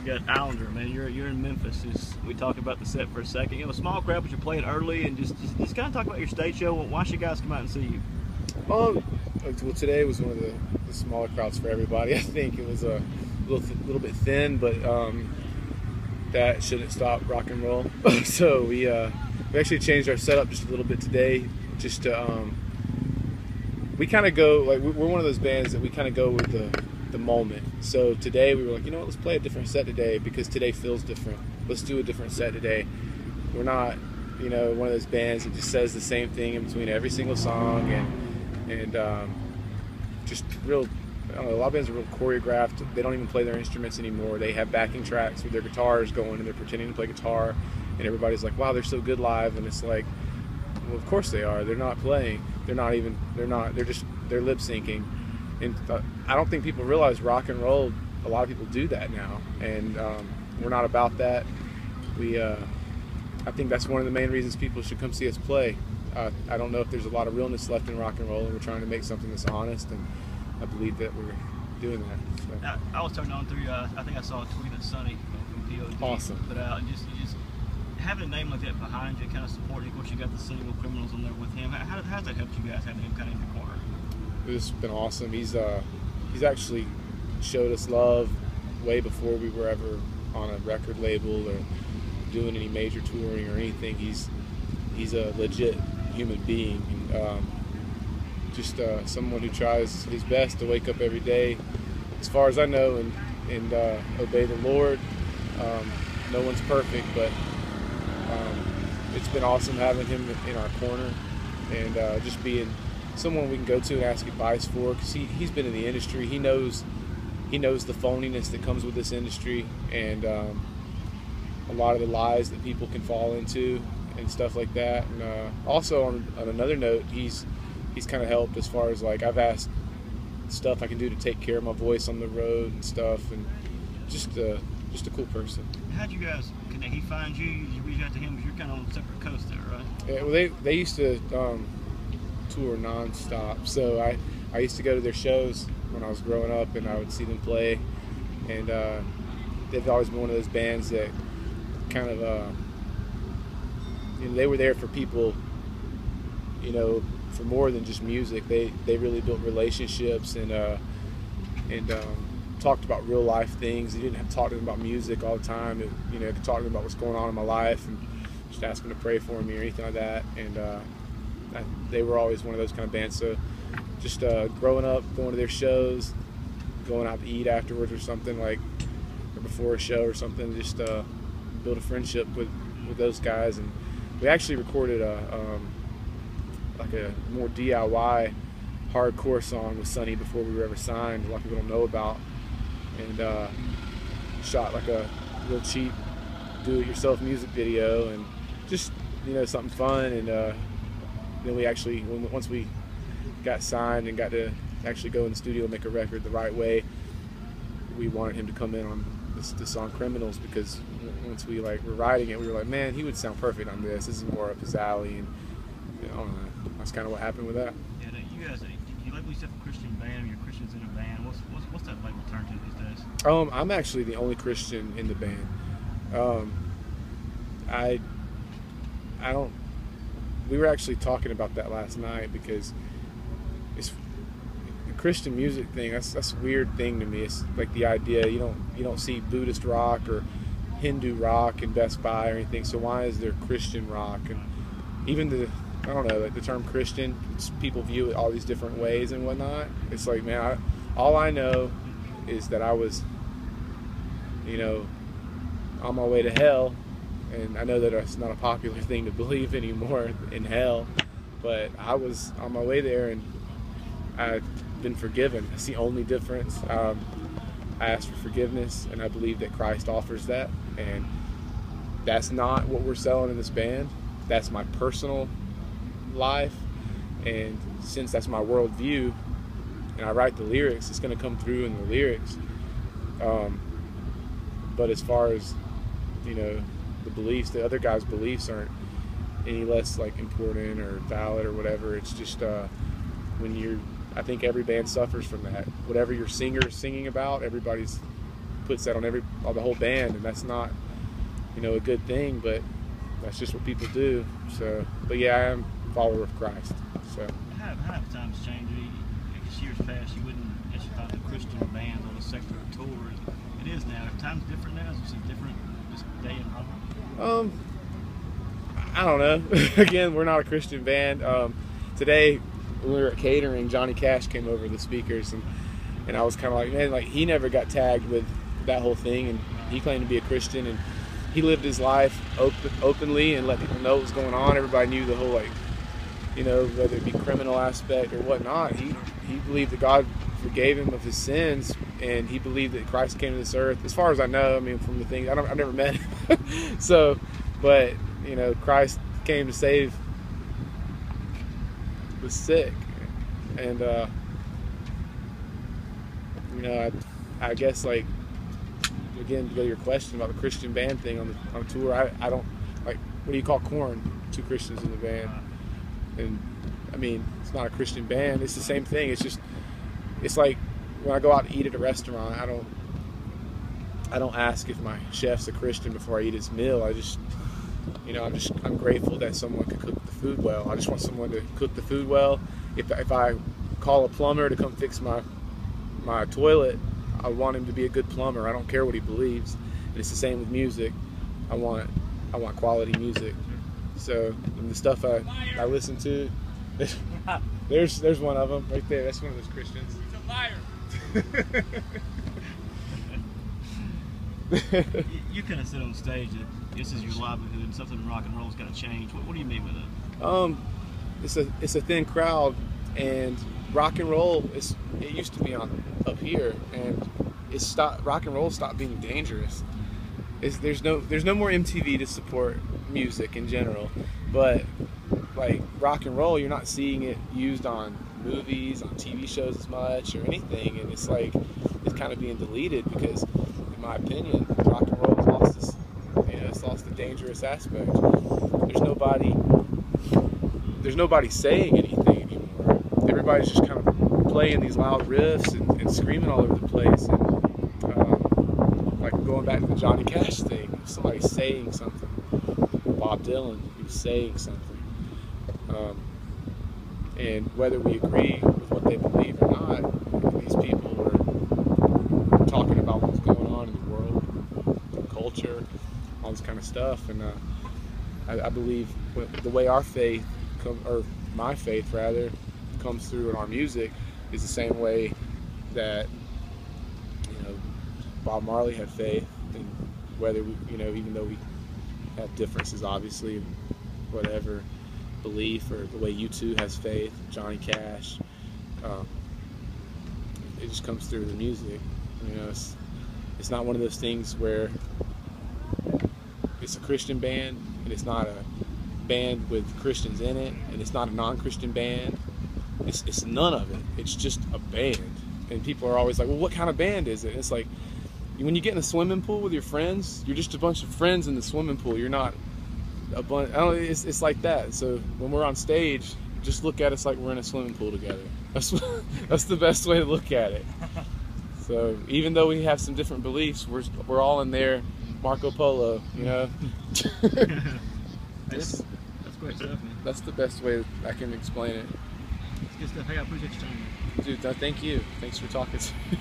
got Islander, man. You're in Memphis. We talk about the set for a second. You know, a small crowd, but you're playing early, and just kind of talk about your stage show. Why should guys come out and see you? Well, today was one of the smaller crowds for everybody. I think it was a little bit thin, but that shouldn't stop rock and roll. So we actually changed our setup just a little bit today, just to we kind of go like we're one of those bands that we kind of go with the moment. So today we were like, you know what, let's play a different set today because today feels different. Let's do a different set today. We're not, you know, one of those bands that just says the same thing in between every single song and just real. I don't know, a lot of bands are real choreographed. They don't even play their instruments anymore. They have backing tracks with their guitars going and they're pretending to play guitar, and everybody's like, wow, they're so good live. And it's like, well, of course they are. They're not playing. They're lip syncing. And I don't think people realize rock and roll, a lot of people do that now, and we're not about that. I think that's one of the main reasons people should come see us play. I don't know if there's a lot of realness left in rock and roll, and we're trying to make something that's honest, and I believe that we're doing that. So. I was turning on through, I think I saw a tweet that Sonny from POD awesome. put out, and just having a name like that behind you, kind of supporting. Of course, you got the single Criminals on there with him. How's that helped you guys having him kind of in your corner? It's been awesome. He's actually showed us love way before we were ever on a record label or doing any major touring or anything. He's a legit human being, and just someone who tries his best to wake up every day, as far as I know, and obey the Lord. No one's perfect, but it's been awesome having him in our corner, and just being someone we can go to and ask advice for, because he's been in the industry. He knows the phoniness that comes with this industry, and a lot of the lies that people can fall into and stuff like that. And also on another note, he's kind of helped as far as, like, I've asked stuff I can do to take care of my voice on the road and stuff, and just a cool person. How'd you guys connect? He finds you, you reach out to him, because you're kind of on a separate coast there, right? Yeah, well, they used to tour non-stop, so I used to go to their shows when I was growing up, and I would see them play, and they've always been one of those bands that kind of you know, they were there for people, you know, for more than just music. They really built relationships and talked about real life things. They didn't have to talk to them about music all the time. You know, to talk to them about what's going on in my life and just ask them to pray for me or anything like that. And they were always one of those kind of bands. So just growing up, going to their shows, going out to eat afterwards or something, like, or before a show or something, just build a friendship with those guys. And we actually recorded like a more DIY hardcore song with Sonny before we were ever signed, a lot of people don't know about, and shot like a real cheap do-it-yourself music video, and just, you know, something fun. And then we actually, once we got signed and got to actually go in the studio and make a record the right way, we wanted him to come in on the song Criminals, because once we were writing it, we were like, man, he would sound perfect on this. This is more up his alley, and you know, I don't know. That's kind of what happened with that. Yeah, you guys, you label yourself a Christian band, or you're Christians in a band. What's that label turned to these days? I'm actually the only Christian in the band. I don't. We were actually talking about that last night, because it's the Christian music thing. That's a weird thing to me. It's like the idea you don't see Buddhist rock or Hindu rock in Best Buy or anything. So why is there Christian rock? And even I don't know, like the term Christian, people view it all these different ways and whatnot. It's like, man, all I know is that I was, you know, on my way to hell, and I know that it's not a popular thing to believe anymore in hell, but I was on my way there, and I've been forgiven. That's the only difference. I asked for forgiveness, and I believe that Christ offers that, and that's not what we're selling in this band. That's my personal life, and since that's my worldview, and I write the lyrics, it's going to come through in the lyrics. But as far as, you know, the beliefs, the other guys' beliefs aren't any less like important or valid or whatever. It's just I think every band suffers from that. Whatever your singer is singing about, everybody's puts that on the whole band, and that's not, you know, a good thing, but that's just what people do. So, but yeah, I am a follower of Christ. So. How have times changed? I guess years past, you wouldn't guess you thought a Christian band on a secular tour. It is now. Are times different now? Is it different this day and rock? I don't know. Again, we're not a Christian band. Today, when we were at catering, Johnny Cash came over the speakers, and I was kind of like, man, like he never got tagged with that whole thing, and he claimed to be a Christian, and he lived his life openly and let people know what was going on. Everybody knew the whole, like, you know, whether it be criminal aspect or whatnot. He believed that God forgave him of his sins, and he believed that Christ came to this earth. As far as I know, I mean, from the things, I've never met him. So, but, you know, Christ came to save the sick. And, you know, I guess, like, again, to go to your question about the Christian band thing on tour, I don't, like, what do you call Korn? 2 Christians in the band. And, I mean, it's not a Christian band. It's the same thing. It's just, it's like when I go out to eat at a restaurant, I don't ask if my chef's a Christian before I eat his meal. I just, you know, I'm grateful that someone can cook the food well. I just want someone to cook the food well. If I call a plumber to come fix my toilet, I want him to be a good plumber. I don't care what he believes. And it's the same with music. I want quality music. So, and the stuff I listen to, there's one of them right there. That's one of those Christians. He's a liar. You kind of said on stage that this is your livelihood and something in rock and roll's got to change. What do you mean with that? It's a thin crowd, and rock and roll it used to be on up here, and rock and roll stopped being dangerous. There's no more MTV to support music in general, but like rock and roll, you're not seeing it used on movies, on TV shows as much or anything, and it's like it's kind of being deleted because, in my opinion, rock and roll has lost this, you know, it's lost the dangerous aspect. There's nobody saying anything anymore. Everybody's just kind of playing these loud riffs and screaming all over the place. And like going back to the Johnny Cash thing, if somebody's saying something, Bob Dylan, he was saying something. And whether we agree with what they believe or not, these people are talking about what's going on in the world, the culture, all this kind of stuff. And I believe the way our faith, or my faith rather, comes through in our music is the same way that, you know, Bob Marley had faith, and whether we, you know, even though we have differences, obviously, whatever belief, or the way U2 has faith, Johnny Cash, it just comes through the music. You know, it's not one of those things where it's a Christian band and it's not a band with Christians in it, and it's not a non-Christian band. It's none of it. It's just a band. And people are always like, well, what kind of band is it? And it's like, when you get in a swimming pool with your friends, you're just a bunch of friends in the swimming pool. You're not a bunch. I don't know, it's like that. So when we're on stage, just look at us like we're in a swimming pool together. That's the best way to look at it. So even though we have some different beliefs, we're all in there, Marco Polo, you know. That's great stuff, man. That's the best way I can explain it. It's good stuff. Hey, I appreciate your time, man. Dude, thank you. Thanks for talking to me.